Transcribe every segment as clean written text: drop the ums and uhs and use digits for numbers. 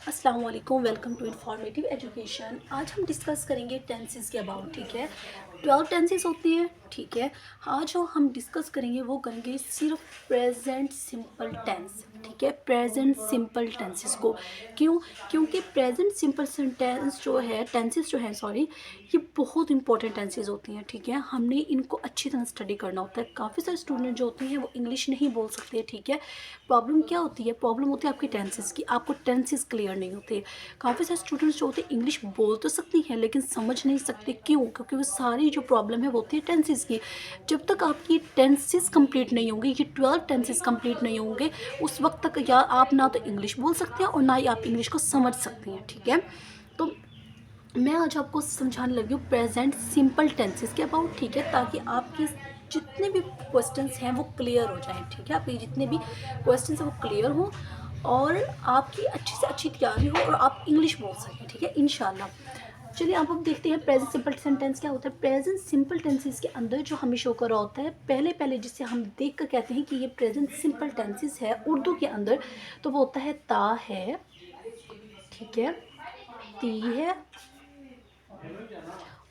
अस्सलाम वालेकुम, welcome to informative education. आज हम डिस्कस करेंगे टेंसेस के अबाउट। ठीक है, 12 टेंसेस होती हैं। ठीक है, आज जो हम डिस्कस करेंगे वो करेंगे सिर्फ प्रेजेंट सिंपल टेंस। ठीक है, प्रेजेंट सिंपल टेंसेस को क्यों? क्योंकि प्रेजेंट सिंपल टेंस जो है टेंसेस जो है सॉरी, ये बहुत इंपॉर्टेंट टेंसेस होती हैं। ठीक है, हमने इनको अच्छी तरह स्टडी करना होता है। काफ़ी सारे स्टूडेंट जो होते हैं वो इंग्लिश नहीं बोल सकते। ठीक है, प्रॉब्लम क्या होती है? प्रॉब्लम होती है आपकी टेंसेस की, आपको टेंसेस क्लियर नहीं होते। काफ़ी सारे स्टूडेंट्स जो होते हैं इंग्लिश बोल तो सकती हैं लेकिन समझ नहीं सकते। क्यों? क्योंकि वो सारी जो प्रॉब्लम है वो होती है टेंसेस की। जब तक आपकी टेंसेस कंप्लीट नहीं होंगे, ये 12 टेंसेस कंप्लीट नहीं होंगे, उस वक्त तक या आप ना तो इंग्लिश बोल सकते हैं और ना ही आप इंग्लिश को समझ सकते हैं। ठीक है, तो मैं आज आपको समझाने लगी हूँ प्रेजेंट सिंपल टेंसेस के अबाउट। ठीक है, ताकि आपके जितने भी क्वेश्चंस हैं वो क्लियर हो जाएं। ठीक है, आपके जितने भी क्वेश्चंस हैं वो क्लियर हों और आपकी अच्छी से अच्छी तैयारी हो और आप इंग्लिश बोल सकें। ठीक है, इंशाल्लाह। चलिए अब देखते हैं प्रेजेंट सिंपल सेंटेंस क्या होता है। प्रेजेंट सिंपल टेंसेस के अंदर जो हमें शो कर रहा होता है पहले पहले, जिसे हम देख कर कहते हैं कि ये प्रेजेंट सिंपल टेंसेस है उर्दू के अंदर, तो वो होता है ता है, ठीक है, ती है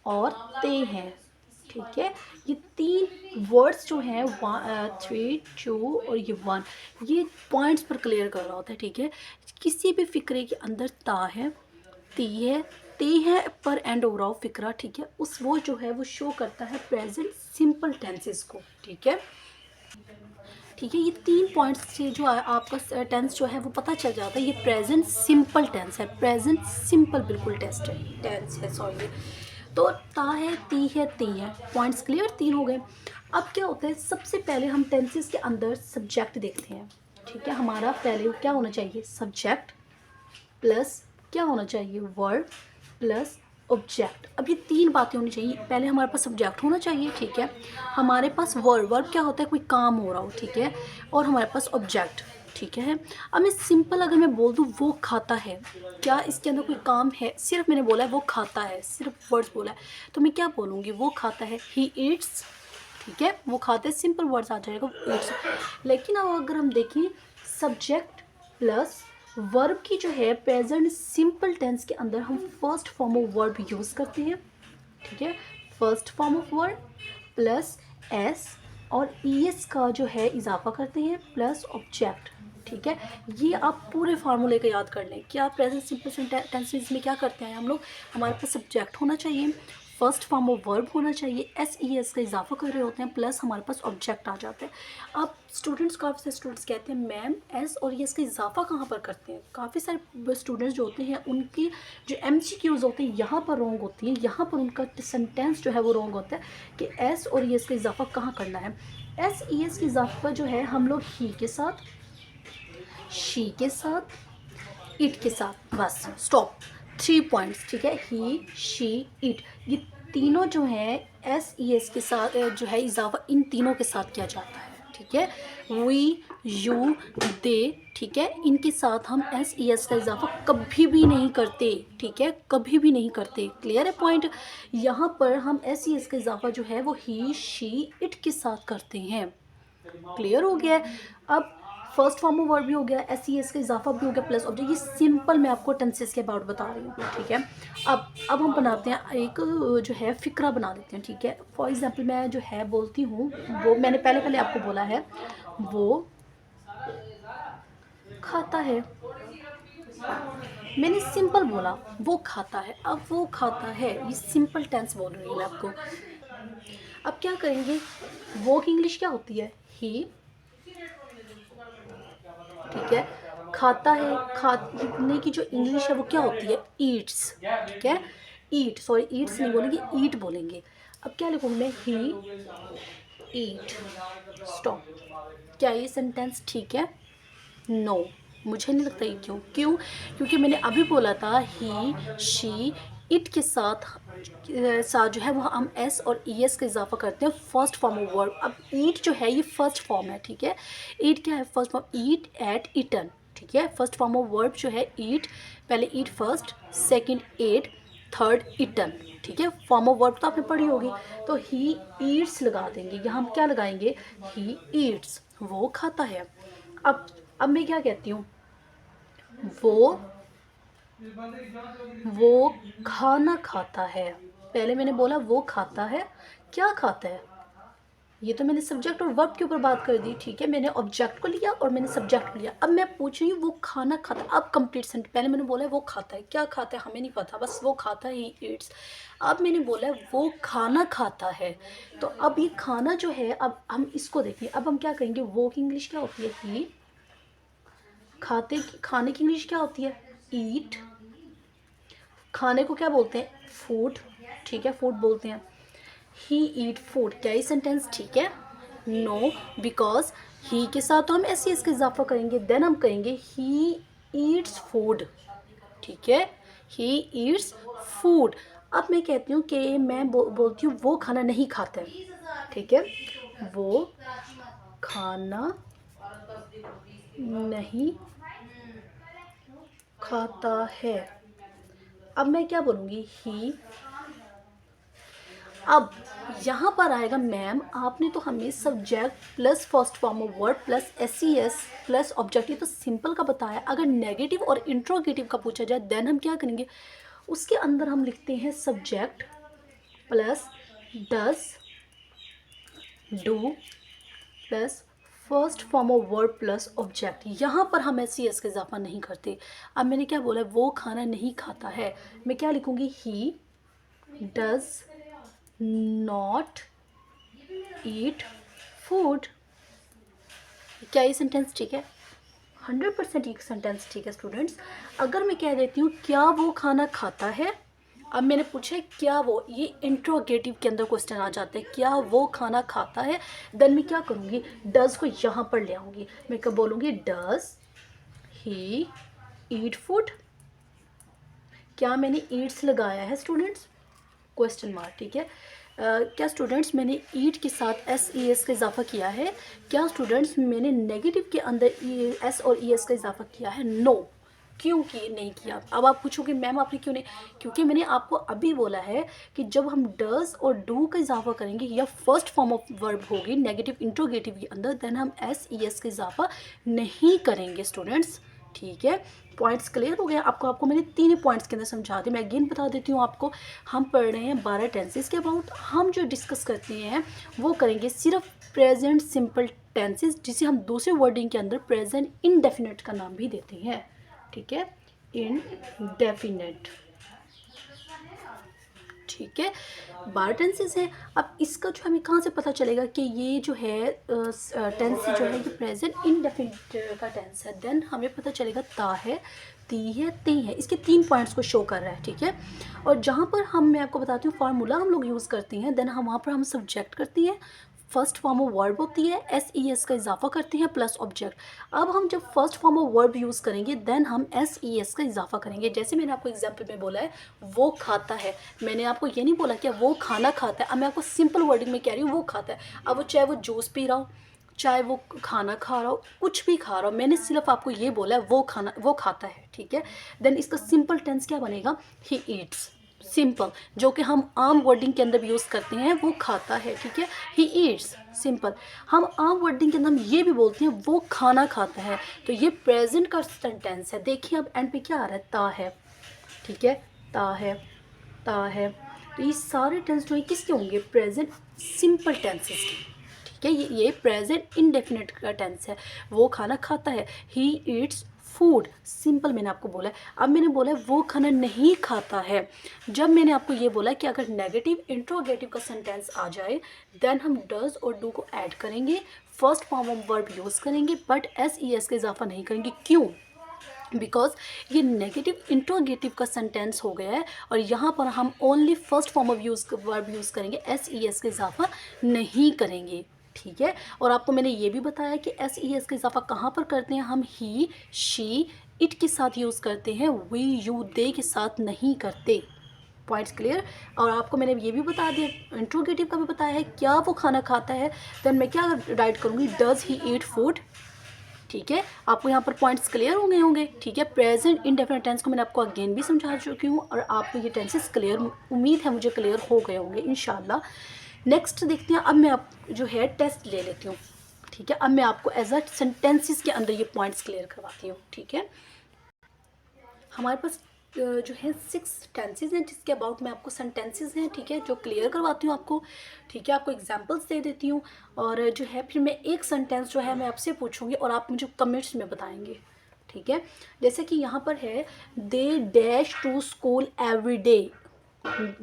और ते हैं। ठीक है, ये तीन वर्ड्स जो हैं 3 2 और ये 1, ये पॉइंट्स पर क्लियर कर रहा होता है। ठीक है, किसी भी फिक्रे के अंदर ता है, ती है, ते है पर एंड हो रहा हो फिक्रा। ठीक है, उस वो जो है वो शो करता है प्रेजेंट सिंपल टेंसेस को। ठीक है, ठीक है, ये तीन पॉइंट्स से जो आपका टेंस जो है वो पता चल जाता है। ये प्रेजेंट सिंपल टेंस है, प्रेजेंट सिंपल बिल्कुल टेंस है सॉरी। तो ता है, ती है, ती है, पॉइंट्स क्लियर, तीन हो गए। अब क्या होता है, सबसे पहले हम टेंसेस के अंदर सब्जेक्ट देखते हैं। ठीक है, हमारा पहले क्या होना चाहिए? सब्जेक्ट प्लस क्या होना चाहिए? Verb plus object. अब ये तीन बातें होनी चाहिए। पहले हमारे पास सब्जेक्ट होना चाहिए। ठीक है, हमारे पास वर्ब क्या होता है? कोई काम हो रहा हो। ठीक है, और हमारे पास ऑब्जेक्ट। ठीक है, अब मैं सिंपल अगर मैं बोल दूँ वो खाता है, क्या इसके अंदर कोई काम है? सिर्फ मैंने बोला है वो खाता है, सिर्फ वर्ड्स बोला है, तो मैं क्या बोलूँगी? वो खाता है, ही ईट्स। ठीक है, वो खाते हैं, सिंपल वर्ड्स आ जाएगा ईट्स। लेकिन अब अगर हम देखें सब्जेक्ट प्लस वर्ब की जो है प्रेजेंट सिंपल टेंस के अंदर हम first form of verb use करते हैं। ठीक है, first form of verb plus S और ईएस का जो है इजाफा करते हैं प्लस ऑब्जेक्ट। ठीक है, ये आप पूरे फार्मूले का याद कर लें। क्या प्रेजेंट सिंपल टेंसेस में क्या करते हैं हम लोग? हमारे पास सब्जेक्ट होना चाहिए, फर्स्ट फॉर्म ऑफ वर्ब होना चाहिए, एस ई एस का इजाफा कर रहे होते हैं, प्लस हमारे पास ऑब्जेक्ट आ जाता है। अब स्टूडेंट्स, काफ़ी सारे स्टूडेंट्स कहते हैं मैम एस और एस का इजाफा कहाँ पर करते हैं? काफ़ी सारे स्टूडेंट्स जो होते हैं उनकी जो MCQs होते हैं यहाँ पर रॉन्ग होती है, यहाँ पर उनका सेंटेंस जो है वो रॉन्ग होता है कि एस और एस का इजाफा कहाँ करना है। एस ई एस का इजाफा जो है हम लोग ही के साथ, शी के साथ, इट के साथ, बस स्टॉप, 3 पॉइंट्स। ठीक है, ही शी इट, ये तीनों जो है एस ई एस के साथ जो है इजाफा इन तीनों के साथ किया जाता है। ठीक है, वी, यू, दे, ठीक है, इनके साथ हम एस ई एस का इजाफा कभी भी नहीं करते। ठीक है, कभी भी नहीं करते। क्लियर है पॉइंट? यहाँ पर हम एस ई एस का इजाफा जो है वो ही शी इट के साथ करते हैं। क्लियर हो गया है? अब फर्स्ट फॉर्म ऑफ वर्ब भी हो गया, एस ई एस का इजाफा भी हो गया, प्लस ऑब्जेक्ट। ये सिंपल मैं आपको टेंसेस के अबाउट बता रही हूँ। ठीक है, अब हम बनाते हैं एक जो है फिक्रा बना देते हैं। ठीक है, फॉर एग्जांपल मैं जो है बोलती हूँ, वो मैंने पहले पहले आपको बोला है वो खाता है, मैंने सिंपल बोला वो खाता है। अब वो खाता है, ये सिंपल टेंस बोल रही हूँ मैं आपको। अब क्या करेंगे? वो की इंग्लिश क्या होती है? ही। ठीक है, खाता है, खाने की जो इंग्लिश है वो क्या होती है? ईट्स। ठीक है, ईट, सॉरी ईट्स नहीं बोलेंगे, ईट बोलेंगे। अब क्या लिखूंगी मैं? ही ईट। स्टॉप। क्या ये सेंटेंस ठीक है? नो, मुझे नहीं लगता। ये क्यों? क्योंकि मैंने अभी बोला था ही शी इट के साथ जो है वो हम एस और ई एस का इजाफा करते हैं फर्स्ट फॉर्म ऑफ वर्ब। अब ईट जो है ये फर्स्ट फॉर्म है। ठीक है, ईट क्या है? फर्स्ट फॉर्म, ईट एट ईटन। ठीक है, फर्स्ट फॉर्म ऑफ वर्ब जो है ईट, पहले eat first, second ate, third eaten. ठीक है, फॉर्म ऑफ वर्ब तो आपने पढ़ी होगी। तो ही ईट्स लगा देंगे, यहाँ हम क्या लगाएंगे? ही ईट्स, वो खाता है। अब मैं क्या कहती हूँ? वो वो खाना खाता है। पहले मैंने बोला वो खाता है, क्या खाता है? ये तो मैंने सब्जेक्ट और वर्ब के ऊपर बात कर दी, ठीक है। मैंने ऑब्जेक्ट को लिया और मैंने सब्जेक्ट को लिया। अब मैं पूछ रही हूँ वो खाना खाता है। अब कंप्लीट सेंटेंस, पहले मैंने बोला है वो खाता है, क्या खाता है हमें नहीं पता, बस वो खाता है, ही ईट्स। अब मैंने बोला है वो खाना खाता है, तो अब ये खाना जो है, अब हम इसको देखिए। अब हम क्या करेंगे, वो की इंग्लिश क्या होती है? ही। खाने की इंग्लिश क्या होती है? ईट। खाने को क्या बोलते हैं? फूड, ठीक है, फूड बोलते हैं। ही ईट फूड, क्या ये सेंटेंस ठीक है? नो, बिकॉज ही के साथ तो हम एस का इजाफा करेंगे, देन हम करेंगे ही ईट्स फूड, ठीक है, ही ईट्स फूड। अब मैं कहती हूँ कि मैं बोलती हूँ वो खाना नहीं खाता है, ठीक है, वो खाना नहीं खाता है। अब मैं क्या बोलूँगी? ही। अब यहाँ पर आएगा मैम आपने तो हमें subject plus first form of word plus S plus objective तो सिंपल का बताया। अगर नेगेटिव और इंट्रोगेटिव का पूछा जाए देन हम क्या करेंगे? उसके अंदर हम लिखते हैं subject plus does do plus first form of word plus object. यहाँ पर हम एस का इजाफा नहीं करते। अब मैंने क्या बोला? वो खाना नहीं खाता है, मैं क्या लिखूँगी? He does not eat food. क्या ये सेंटेंस ठीक है? 100% ये सेंटेंस ठीक है स्टूडेंट्स। अगर मैं कह देती हूँ क्या वो खाना खाता है, अब मैंने पूछा है क्या वो, ये इंट्रोगेटिव के अंदर क्वेश्चन आ जाते हैं, क्या वो खाना खाता है, देन मैं क्या करूँगी? डज को यहाँ पर ले आऊँगी। मैं क्या बोलूँगी? Does he eat food. क्या मैंने ईट्स लगाया है स्टूडेंट्स? क्वेश्चन मार्क, ठीक है। क्या स्टूडेंट्स मैंने ईट के साथ एस का इजाफा किया है? क्या स्टूडेंट्स मैंने नेगेटिव के अंदर एस और एस का इजाफा किया है? नो। क्यों कि नहीं किया? अब आप पूछोगे मैम आपने क्यों नहीं? क्योंकि मैंने आपको अभी बोला है कि जब हम डज और डू का इजाफा करेंगे या फर्स्ट फॉर्म ऑफ वर्ब होगी नेगेटिव इंट्रोगेटिव के अंदर, देन हम एस का इजाफा नहीं करेंगे स्टूडेंट्स, ठीक है। पॉइंट्स क्लियर हो गया आपको मैंने 3 पॉइंट्स के अंदर समझा दिया। मैं अगेन बता देती हूँ आपको, हम पढ़ रहे हैं 12 टेंसेस के अबाउट। हम जो डिस्कस करते हैं वो करेंगे सिर्फ प्रेजेंट सिंपल टेंसेस, जिसे हम दूसरे वर्डिंग के अंदर प्रेजेंट इनडेफिनेट का नाम भी देते हैं, ठीक है, इनडेफिनेट, ठीक है। 12 टेंसेस है। अब इसका जो हमें कहाँ से पता चलेगा कि ये जो है टेंस जो है ये प्रेजेंट इनडेफिनिट का टेंस है? देन हमें पता चलेगा ता है, ती है, ती है, इसके 3 पॉइंट्स को शो कर रहा है, ठीक है। और जहाँ पर मैं आपको बताती हूँ फार्मूला हम लोग यूज़ करते हैं, देन हम वहाँ पर हम सब्जेक्ट करते हैं, फर्स्ट फॉर्म ऑफ वर्ब होती है, एस का इजाफा करते हैं प्लस ऑब्जेक्ट। अब हम जब first form of verb use करेंगे देन हम एस का इजाफा करेंगे। जैसे मैंने आपको एग्जांपल में बोला है वो खाता है, मैंने आपको ये नहीं बोला कि वो खाना खाता है। अब मैं आपको सिंपल वर्डिंग में कह रही हूँ वो खाता है। अब वो चाहे वो जूस पी रहा हो, चाहे वो खाना खा रहा हो, कुछ भी खा रहा हो, मैंने सिर्फ आपको ये बोला है वो खाता है, ठीक है। देन इसका सिंपल टेंस क्या बनेगा? He eats. सिंपल, जो कि हम आम वर्डिंग के अंदर यूज़ करते हैं, वो खाता है, ठीक है, ही ईट्स। सिंपल। हम आम वर्डिंग के अंदर हम ये भी बोलते हैं वो खाना खाता है, तो ये प्रेजेंट का सेंटेंस है। देखिए अब एंड पे क्या आ रहा है? ता है, ठीक है, ता है, ता है। तो ये सारे टेंस जो है किसके होंगे? प्रेजेंट सिंपल टेंसेस के, ठीक है। ये प्रेजेंट इनडेफिनेट का टेंस है। वो खाना खाता है, ही ईट्स फूड, सिंपल मैंने आपको बोला है। अब मैंने बोला है वो खाना नहीं खाता है। जब मैंने आपको ये बोला कि अगर नेगेटिव इंट्रोगेटिव का सेंटेंस आ जाए देन हम डज और डू को ऐड करेंगे, first form of verb use करेंगे, बट एस का इजाफा नहीं करेंगे। क्यों? बिकॉज ये नेगेटिव इंट्रोगेटिव का सेंटेंस हो गया है और यहाँ पर हम only first form of verb use करेंगे, एस का इजाफा नहीं करेंगे, ठीक है। और आपको मैंने ये भी बताया कि एस का इजाफा कहाँ पर करते हैं? हम ही, शी, इट के साथ यूज़ करते हैं, वी, यू, दे के साथ नहीं करते। Points clear. और आपको मैंने ये भी बता दिया, इंट्रोगेटिव का भी बताया है, क्या वो खाना खाता है, देन मैं क्या राइट करूँगी? डज ही ईट फूड, ठीक है। आपको यहाँ पर पॉइंट्स क्लियर हो गए होंगे, ठीक है। प्रेजेंट इंडेफिनिट टेंस को मैंने आपको अगेन भी समझा चुकी हूँ और आपको ये टेंसेस क्लियर, उम्मीद है मुझे क्लियर हो गए होंगे इंशाल्लाह। नेक्स्ट देखते हैं। अब मैं आप जो है टेस्ट ले लेती हूँ, ठीक है। अब मैं आपको एज अ सेंटेंसेस के अंदर ये पॉइंट्स क्लियर करवाती हूँ, ठीक है। हमारे पास जो है 6 टेंसेज हैं जिसके अबाउट मैं आपको सेंटेंसेज हैं, ठीक है, जो क्लियर करवाती हूँ आपको, ठीक है, आपको एग्जांपल्स दे देती हूँ और जो है फिर मैं एक सेंटेंस जो है मैं आपसे पूछूंगी और आप मुझे कमेंट्स में बताएंगे, ठीक है। जैसे कि यहाँ पर है they dash to school every day,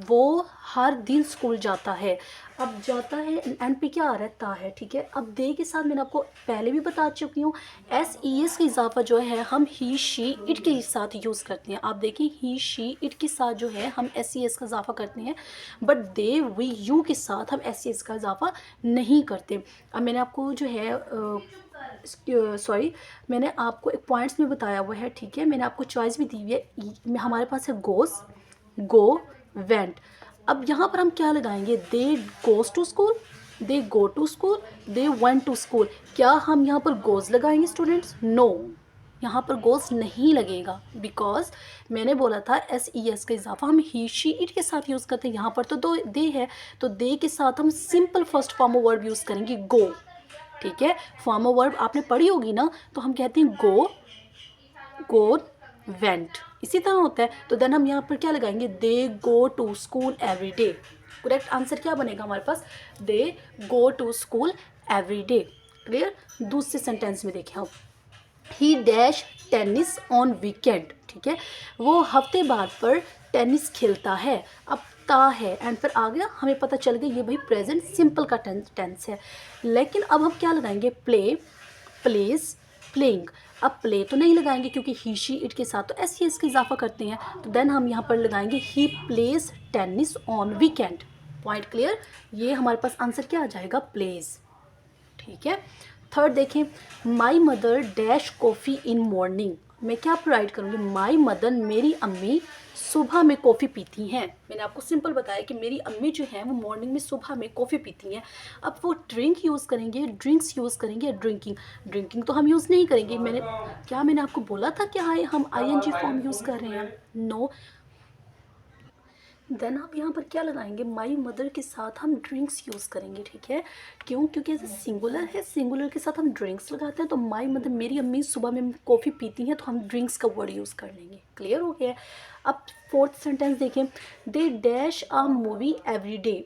वो हर दिन स्कूल जाता है। अब जाता है एंड पे क्या आ रहा है, ता है, ठीक है। अब दे के साथ मैंने आपको पहले भी बता चुकी हूँ एस ई एस का इजाफा जो है हम ही शी इट के साथ यूज़ करते हैं। आप देखिए ही शी इट के साथ जो है हम एस ई एस का इजाफा करते हैं, बट दे वी यू के साथ हम एस ई एस का इजाफा नहीं करते। अब मैंने आपको जो है सॉरी मैंने आपको एक पॉइंट्स में बताया हुआ है, ठीक है, मैंने आपको चॉइस भी दी हुई है। हमारे पास है गोस, गो, वेंट। अब यहाँ पर हम क्या लगाएंगे, they goes to school, they go to school, they went to school. क्या हम यहाँ पर गोज लगाएंगे स्टूडेंट्स? नो, यहाँ पर गोज नहीं लगेगा, बिकॉज मैंने बोला था एस ई एस का इजाफा हम ही शी इट के साथ यूज़ करते हैं। यहाँ पर तो दो दे है, तो दे के साथ हम simple first form of verb use करेंगे गो, ठीक है। फॉर्म ऑफ वर्ब आपने पढ़ी होगी ना, तो हम कहते हैं गो, गो, वेंट, इसी तरह होता है। तो देन हम यहाँ पर क्या लगाएंगे, they go to school every day. Correct answer क्या बनेगा हमारे पास, they go to school every day. Clear. दूसरे सेंटेंस में देखें आप, he dash tennis on weekend, ठीक है, वो हफ्ते बाद पर टेनिस खेलता है। अब ता है एंड फिर आ गया, हमें पता चल गया ये भाई प्रेजेंट सिंपल का टेंस है। लेकिन अब हम क्या लगाएंगे, प्ले, प्लेज, प्लेइंग। अब प्ले तो नहीं लगाएंगे क्योंकि ही शी इट के साथ तो एस सी एस का इजाफा करते हैं, तो देन हम यहाँ पर लगाएंगे he plays tennis on weekend. Point clear. ये हमारे पास आंसर क्या आ जाएगा, प्लेज, ठीक है। थर्ड देखें, my mother dash coffee in morning. मैं क्या प्रोवाइड करूँगी, माई मदर मेरी अम्मी सुबह में कॉफ़ी पीती हैं। मैंने आपको सिंपल बताया कि मेरी अम्मी जो है वो मॉर्निंग में सुबह में कॉफ़ी पीती हैं। अब वो ड्रिंक यूज़ करेंगे, ड्रिंक्स यूज़ करेंगे, ड्रिंकिंग, ड्रिंकिंग तो हम यूज़ नहीं करेंगे। मैंने आपको बोला था कि हाँ हम I N G form use कर रहे हैं, नो। देन आप यहाँ पर क्या लगाएंगे, माई मदर के साथ हम ड्रिंक्स यूज़ करेंगे, ठीक है। क्यों, क्योंकि ऐसे सिंगुलर है, सिंगुलर के साथ हम ड्रिंक्स लगाते हैं, तो माई मदर मेरी अम्मी सुबह में कॉफ़ी पीती हैं, तो हम ड्रिंक्स का वर्ड यूज़ कर लेंगे। क्लियर हो गया है। अब फोर्थ सेंटेंस देखें, they dash a movie every day,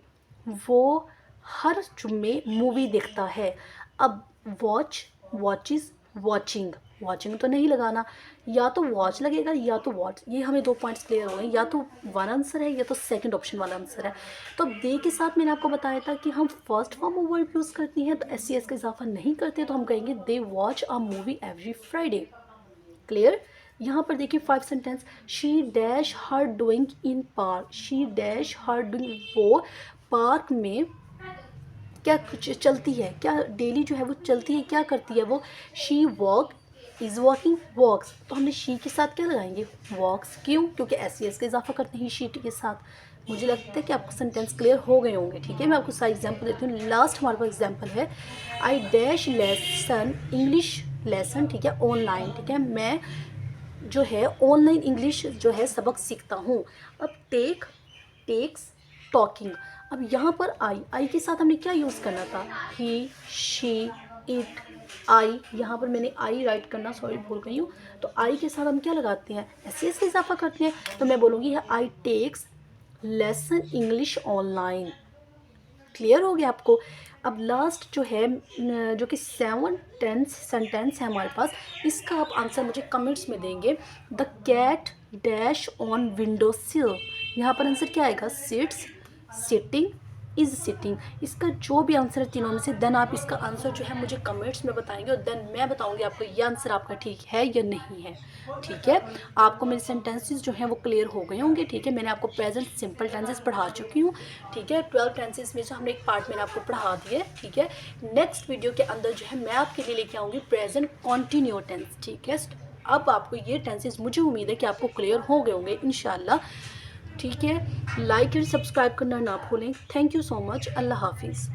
वो हर जुम्मे मूवी देखता है। अब वॉच, वॉचिज, वॉचिंग, वॉचिंग तो नहीं लगाना, या तो वॉच लगेगा या तो वॉच। ये हमें 2 पॉइंट्स क्लियर हो गए, या तो वन आंसर है या तो सेकंड ऑप्शन वाला आंसर है। तो अब दे के साथ मैंने आपको बताया था कि हम first form of verb use करती हैं, तो एस सी एस का इजाफा नहीं करते, तो हम कहेंगे they watch a movie every Friday. Clear. यहाँ पर देखिए 5 sentence, she dash her doing in park, she dash her doing, वो पार्क में क्या कुछ चलती है, क्या डेली जो है वो चलती है, क्या करती है वो, शी वॉक, इज़ वॉकिंग, वॉक्स। तो हमने शी के साथ क्या लगाएंगे, वॉक्स। क्यों, क्योंकि एस सी एस का इजाफा करते हैं शी के साथ। मुझे लगता है कि आपको सेंटेंस क्लियर हो गए होंगे, ठीक है। मैं आपको सारा एग्जांपल देती हूँ। लास्ट हमारे पास एग्जांपल है, I dash lesson English lesson, ठीक है, ऑनलाइन, ठीक है, मैं जो है ऑनलाइन इंग्लिश जो है सबक सीखता हूँ। अब टेक, टेक्स, टॉकिंग। अब यहाँ पर आई के साथ हमने क्या यूज़ करना था, ही, शी, इट, आई। यहाँ पर मैंने आई राइट करना सॉरी भूल गई हूँ। तो आई के साथ हम क्या लगाते हैं, एस सी एस का इजाफा करते हैं। तो मैं बोलूँगी I takes lesson English online. Clear हो गया आपको। अब लास्ट जो है जो कि 7 सेंटेंस है हमारे पास, इसका आप आंसर मुझे कमेंट्स में देंगे। The cat dash on window sill, यहाँ पर आंसर क्या आएगा, सिट्स, सिटिंग, इज सिटिंग। इसका जो भी आंसर है तीनों में से, देन आप इसका आंसर जो है मुझे कमेंट्स में बताएंगे और देन मैं बताऊंगी आपको ये आंसर आपका ठीक है या नहीं है, ठीक है। आपको मेरे सेंटेंसेस जो हैं वो क्लियर हो गए होंगे, ठीक है। मैंने आपको प्रेजेंट सिंपल टेंसेस पढ़ा चुकी हूँ, ठीक है। 12 टेंसेस में से हमने एक पार्ट मैंने आपको पढ़ा दिया है, ठीक है। नेक्स्ट वीडियो के अंदर जो है मैं आपके लिए लेके आऊँगी प्रेजेंट कॉन्टिन्यू टेंस, ठीक है। अब आपको ये टेंसेस मुझे उम्मीद है कि आपको क्लियर हो गए होंगे इंशाल्लाह, ठीक है। लाइक एंड सब्सक्राइब करना ना भूलें। Thank you so much. अल्लाह हाफिज़।